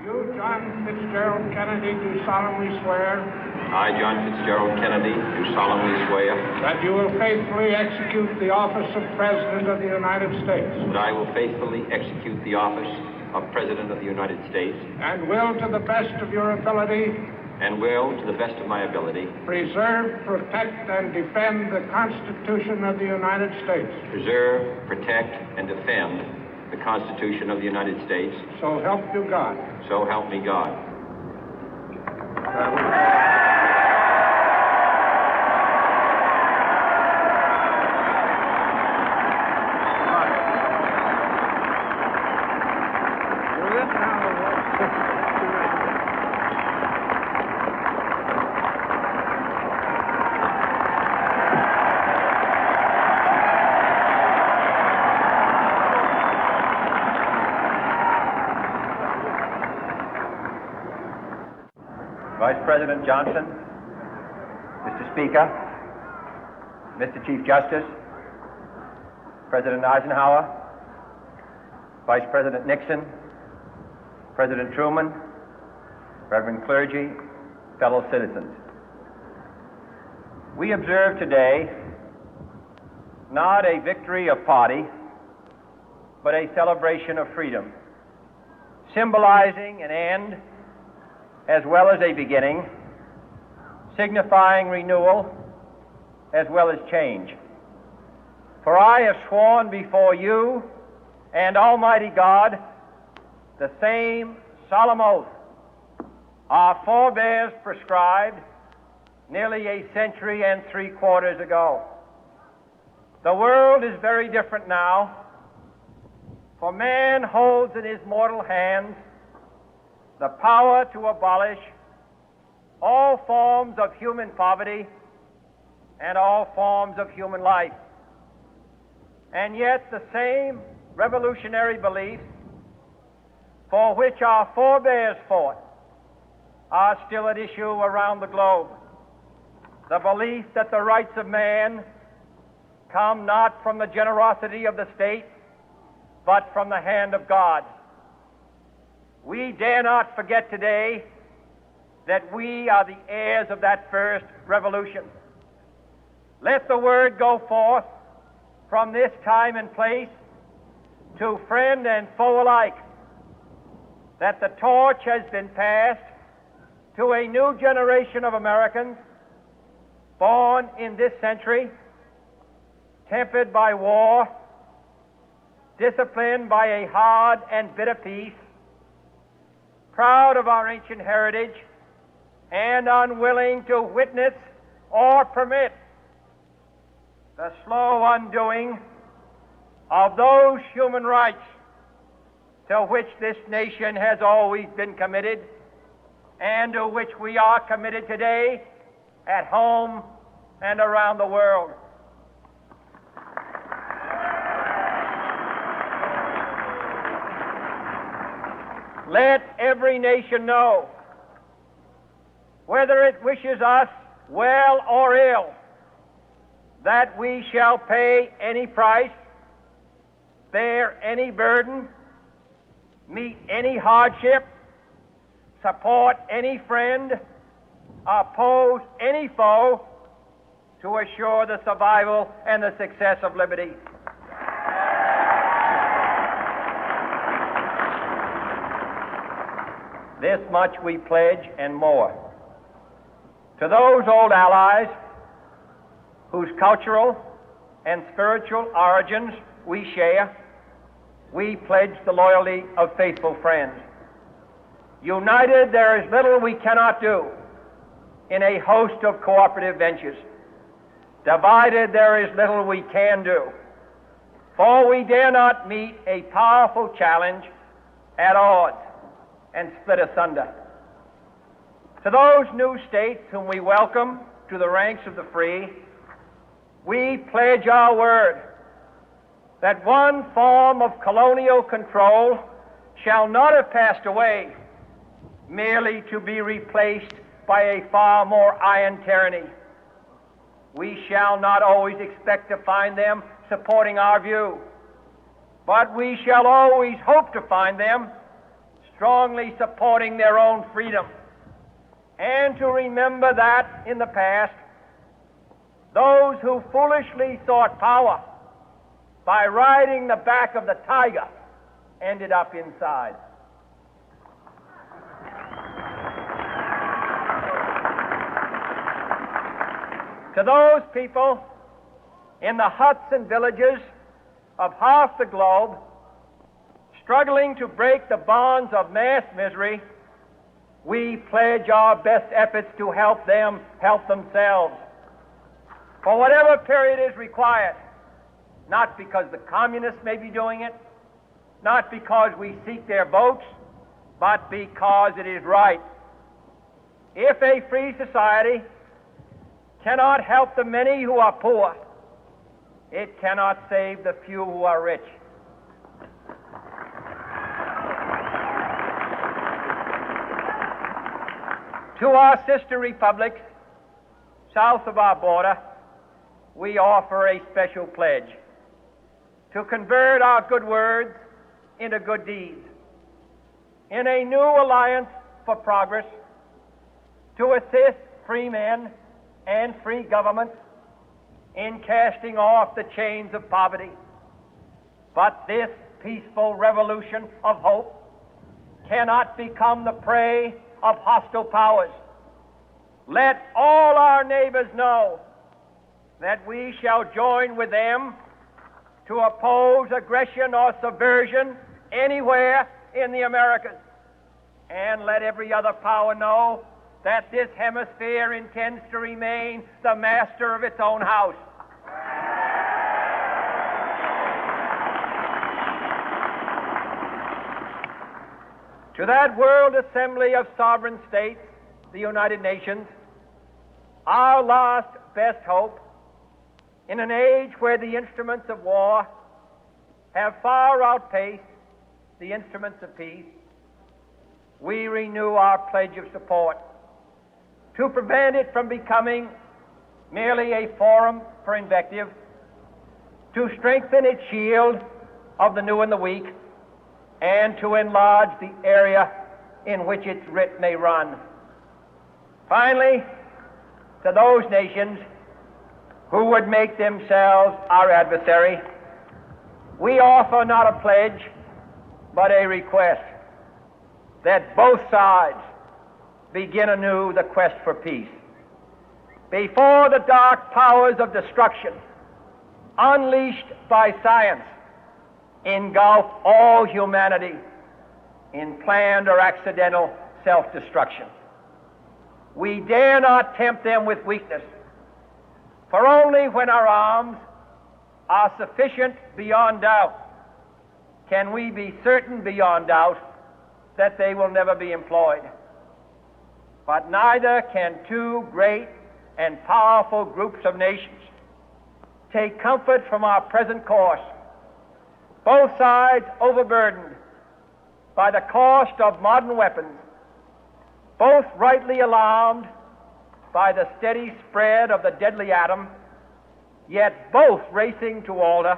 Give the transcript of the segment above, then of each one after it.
You, John Fitzgerald Kennedy, do solemnly swear I, John Fitzgerald Kennedy, do solemnly swear that you will faithfully execute the office of President of the United States that I will faithfully execute the office of President of the United States and will, to the best of your ability, and will, to the best of my ability, preserve, protect, and defend the Constitution of the United States. preserve, protect, and defend the Constitution of the United States. So help you God. So help me God. Vice President Johnson, Mr. Speaker, Mr. Chief Justice, President Eisenhower, Vice President Nixon, President Truman, Reverend clergy, fellow citizens. We observe today not a victory of party, but a celebration of freedom, symbolizing an end as well as a beginning, signifying renewal as well as change. For I have sworn before you and Almighty God the same solemn oath our forebears prescribed nearly a century and 3/4 ago. The world is very different now, for man holds in his mortal hands the power to abolish all forms of human poverty and all forms of human life. And yet the same revolutionary beliefs for which our forebears fought are still at issue around the globe. The belief that the rights of man come not from the generosity of the state, but from the hand of God. We dare not forget today that we are the heirs of that first revolution. Let the word go forth from this time and place to friend and foe alike that the torch has been passed to a new generation of Americans born in this century, tempered by war, disciplined by a hard and bitter peace, proud of our ancient heritage, and unwilling to witness or permit the slow undoing of those human rights to which this nation has always been committed and to which we are committed today at home and around the world. Let every nation know, whether it wishes us well or ill, that we shall pay any price, bear any burden, meet any hardship, support any friend, oppose any foe to assure the survival and the success of liberty. This much we pledge and more. To those old allies whose cultural and spiritual origins we share, we pledge the loyalty of faithful friends. United, there is little we cannot do in a host of cooperative ventures. Divided, there is little we can do, for we dare not meet a powerful challenge at odds and split asunder. To those new states whom we welcome to the ranks of the free, we pledge our word that one form of colonial control shall not have passed away, merely to be replaced by a far more iron tyranny. We shall not always expect to find them supporting our view, but we shall always hope to find them strongly supporting their own freedom, and to remember that in the past, those who foolishly sought power by riding the back of the tiger ended up inside. To those people in the huts and villages of half the globe struggling to break the bonds of mass misery, we pledge our best efforts to help them help themselves for whatever period is required, not because the communists may be doing it, not because we seek their votes, but because it is right. If a free society cannot help the many who are poor, it cannot save the few who are rich. To our sister republics south of our border, we offer a special pledge to convert our good words into good deeds, in a new alliance for progress, to assist free men and free governments in casting off the chains of poverty. But this peaceful revolution of hope cannot become the prey of hostile powers. Let all our neighbors know that we shall join with them to oppose aggression or subversion anywhere in the Americas. And let every other power know that this hemisphere intends to remain the master of its own house. To that World Assembly of Sovereign States, the United Nations, our last best hope, in an age where the instruments of war have far outpaced the instruments of peace, we renew our pledge of support to prevent it from becoming merely a forum for invective, to strengthen its shield of the new and the weak, and to enlarge the area in which its writ may run. Finally, to those nations who would make themselves our adversary, we offer not a pledge, but a request that both sides begin anew the quest for peace. Before the dark powers of destruction, unleashed by science, engulf all humanity in planned or accidental self-destruction, we dare not tempt them with weakness, for only when our arms are sufficient beyond doubt can we be certain beyond doubt that they will never be employed. But neither can two great and powerful groups of nations take comfort from our present course, both sides overburdened by the cost of modern weapons, both rightly alarmed by the steady spread of the deadly atom, yet both racing to alter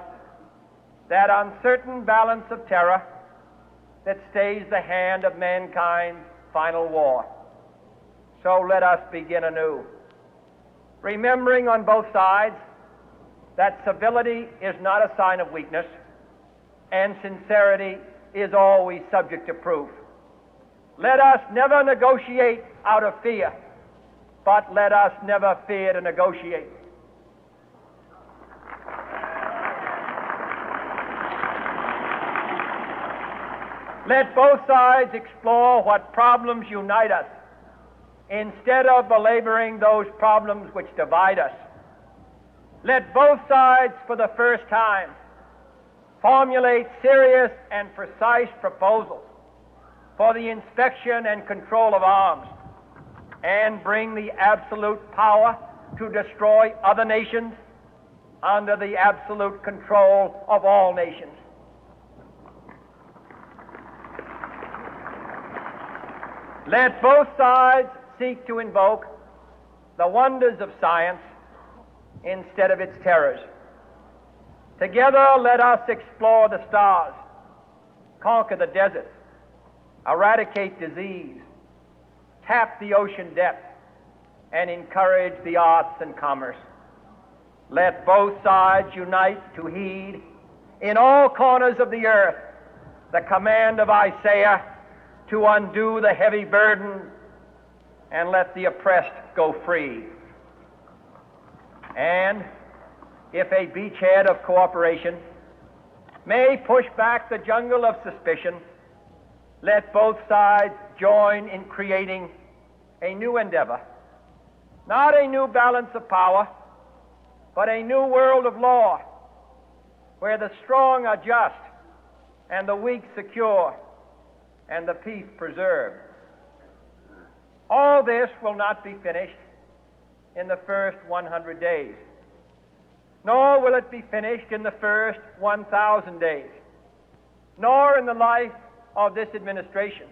that uncertain balance of terror that stays the hand of mankind's final war. So let us begin anew, remembering on both sides that civility is not a sign of weakness, and sincerity is always subject to proof. Let us never negotiate out of fear, but let us never fear to negotiate. Let both sides explore what problems unite us, instead of belaboring those problems which divide us. Let both sides, for the first time, formulate serious and precise proposals for the inspection and control of arms, and bring the absolute power to destroy other nations under the absolute control of all nations. Let both sides seek to invoke the wonders of science instead of its terrors. Together, let us explore the stars, conquer the deserts, eradicate disease, tap the ocean depth, and encourage the arts and commerce. Let both sides unite to heed in all corners of the earth the command of Isaiah to undo the heavy burden and let the oppressed go free. And if a beachhead of cooperation may push back the jungle of suspicion, let both sides join in creating a new endeavor, not a new balance of power, but a new world of law, where the strong are just and the weak secure and the peace preserved. All this will not be finished in the first 100 days, nor will it be finished in the first 1,000 days, nor in the life of this administration,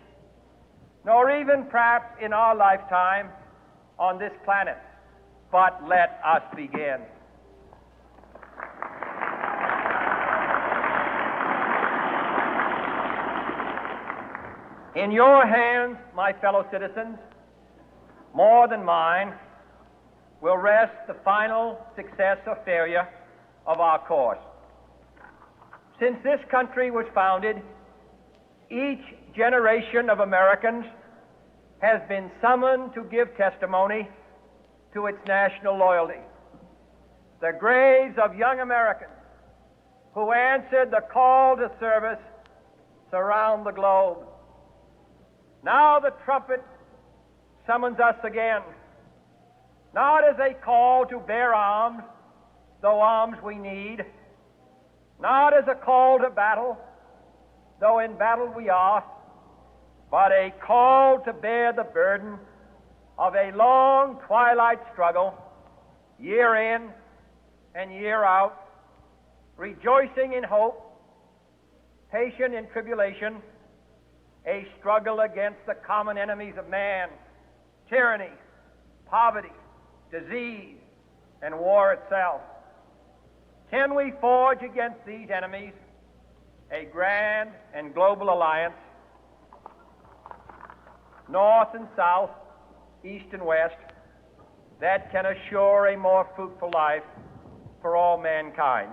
nor even perhaps in our lifetime on this planet. But let us begin. In your hands, my fellow citizens, more than mine, will rest the final success or failure of our course. Since this country was founded, each generation of Americans has been summoned to give testimony to its national loyalty. The graves of young Americans who answered the call to service surround the globe. Now the trumpet summons us again, not as a call to bear arms, though arms we need, not as a call to battle, though in battle we are, but a call to bear the burden of a long twilight struggle, year in and year out, rejoicing in hope, patient in tribulation, a struggle against the common enemies of man, tyranny, poverty, disease, and war itself. Can we forge against these enemies a grand and global alliance, north and south, east and west, that can assure a more fruitful life for all mankind?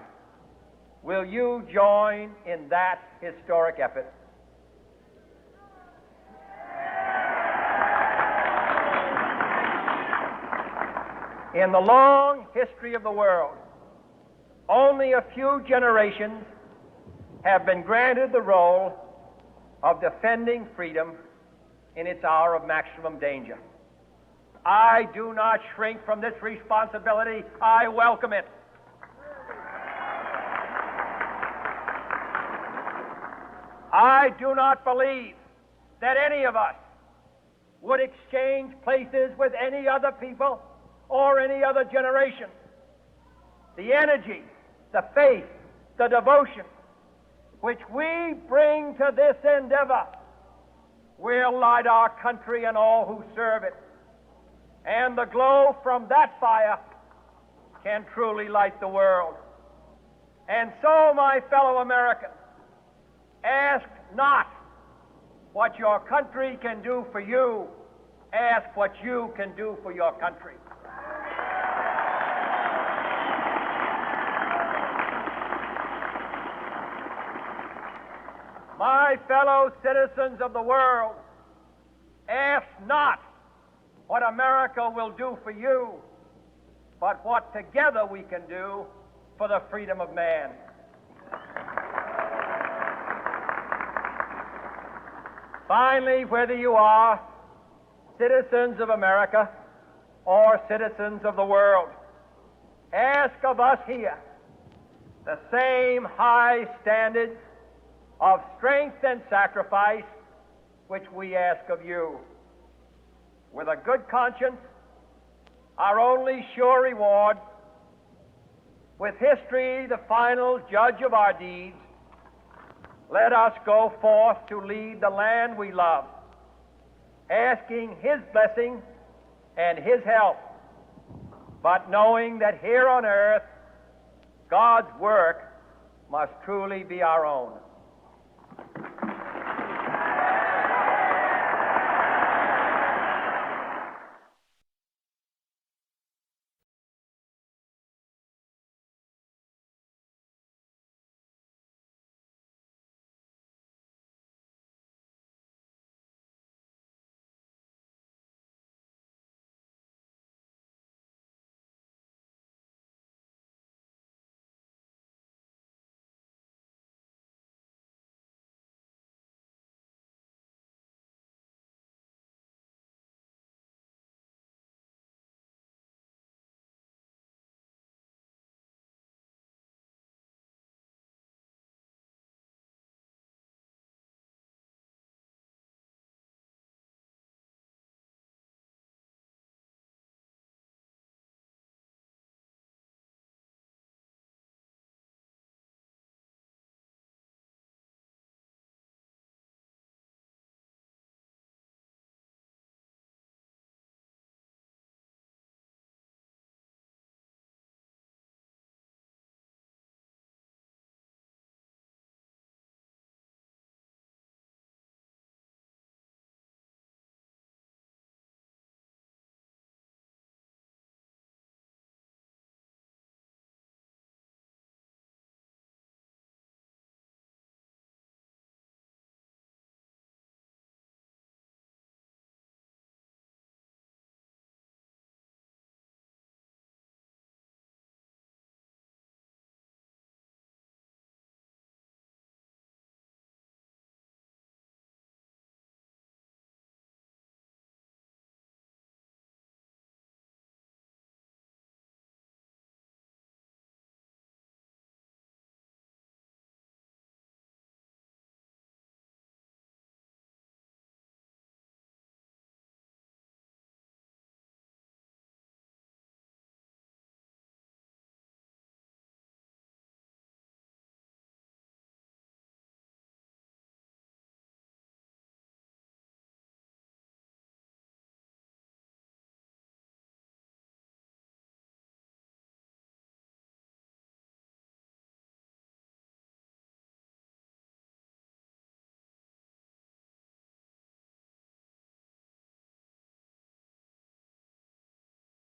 Will you join in that historic effort? In the long history of the world, only a few generations have been granted the role of defending freedom in its hour of maximum danger. I do not shrink from this responsibility. I welcome it. I do not believe that any of us would exchange places with any other people or any other generation. The energy, the faith, the devotion which we bring to this endeavor will light our country and all who serve it. And the glow from that fire can truly light the world. And so, my fellow Americans, ask not what your country can do for you. Ask what you can do for your country. My fellow citizens of the world, ask not what America will do for you, but what together we can do for the freedom of man. Finally, whether you are citizens of America or citizens of the world, ask of us here the same high standards of strength and sacrifice which we ask of you. With a good conscience, our only sure reward, with history the final judge of our deeds, let us go forth to lead the land we love, asking His blessing and His help, but knowing that here on earth God's work must truly be our own.